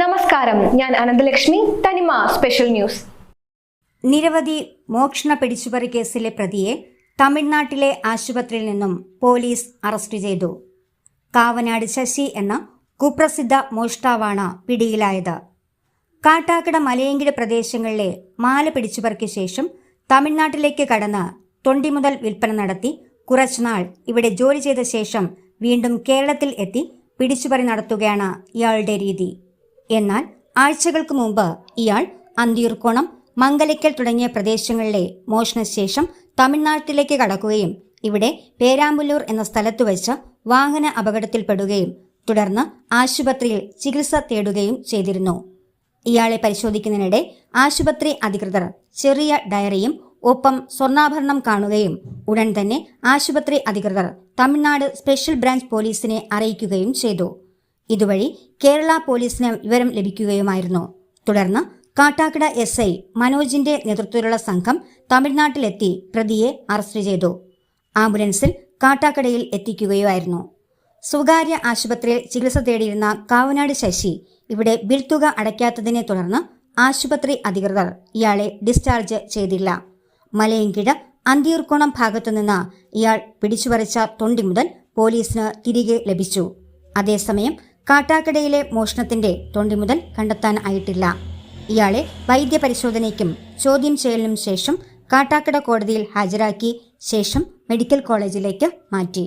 നമസ്കാരം, ഞാൻ അനന്തലക്ഷ്മി. തനിമ സ്പെഷ്യൽ ന്യൂസ്. നിരവധി മോഷണ പിടിച്ചുപറി കേസിലെ പ്രതിയെ തമിഴ്നാട്ടിലെ ആശുപത്രിയിൽ നിന്നും പോലീസ് അറസ്റ്റ് ചെയ്തു. കാവനാട് ശശി എന്ന കുപ്രസിദ്ധ മോഷ്ടാവാണ് പിടിയിലായത്. കാട്ടാക്കട മലയങ്കിട് പ്രദേശങ്ങളിലെ മാല പിടിച്ചുപറിക്ക് ശേഷം തമിഴ്നാട്ടിലേക്ക് കടന്ന് തൊണ്ടി മുതൽ വിൽപ്പന നടത്തി കുറച്ചുനാൾ ഇവിടെ ജോലി ചെയ്ത ശേഷം വീണ്ടും കേരളത്തിൽ എത്തി പിടിച്ചുപറി നടത്തുകയാണ് ഇയാളുടെ രീതി. എന്നാൽ ആഴ്ചകൾക്ക് മുമ്പ് ഇയാൾ അന്തിയൂർക്കോണം, മംഗലയ്ക്കൽ തുടങ്ങിയ പ്രദേശങ്ങളിലെ മോഷണശേഷം തമിഴ്നാട്ടിലേക്ക് കടക്കുകയും ഇവിടെ പേരാമ്പല്ലൂർ എന്ന സ്ഥലത്തു വെച്ച് വാഹന അപകടത്തിൽപ്പെടുകയും തുടർന്ന് ആശുപത്രിയിൽ ചികിത്സ തേടുകയും ചെയ്തിരുന്നു. ഇയാളെ പരിശോധിക്കുന്നതിനിടെ ആശുപത്രി അധികൃതർ ചെറിയ ഡയറിയും ഒപ്പം സ്വർണ്ണാഭരണം കാണുകയും ഉടൻ തന്നെ ആശുപത്രി അധികൃതർ തമിഴ്നാട് സ്പെഷ്യൽ ബ്രാഞ്ച് പോലീസിനെ അറിയിക്കുകയും ചെയ്തു. ഇതുവഴി കേരള പോലീസിന് വിവരം ലഭിക്കുകയുമായിരുന്നു. തുടർന്ന് കാട്ടാക്കട SI മനോജിന്റെ നേതൃത്വത്തിലുള്ള സംഘം തമിഴ്നാട്ടിലെത്തി പ്രതിയെ അറസ്റ്റ് ചെയ്തു. ആംബുലൻസിൽ കാട്ടാക്കടയിൽ എത്തിക്കുകയായിരുന്നു. സ്വകാര്യ ആശുപത്രിയിൽ ചികിത്സ തേടിയിരുന്ന കാവനാട് ശശി ഇവിടെ ബിൽ തുക അടയ്ക്കാത്തതിനെ തുടർന്ന് ആശുപത്രി അധികൃതർ ഇയാളെ ഡിസ്ചാർജ് ചെയ്തില്ല. മലയങ്കിട് അന്തിയൂർക്കോണം ഭാഗത്തുനിന്ന് ഇയാൾ പിടിച്ചുപറിച്ച തൊണ്ടി മുതൽ പോലീസിന് തിരികെ ലഭിച്ചു. അതേസമയം കാട്ടാക്കടയിലെ മോഷണത്തിന്റെ തൊണ്ടി മുതൽ കണ്ടെത്താൻ ആയിട്ടില്ല. ഇയാളെ വൈദ്യപരിശോധനയ്ക്കും ചോദ്യം ചെയ്യലിനും ശേഷം കാട്ടാക്കട കോടതിയിൽ ഹാജരാക്കി ശേഷം മെഡിക്കൽ കോളേജിലേക്ക് മാറ്റി.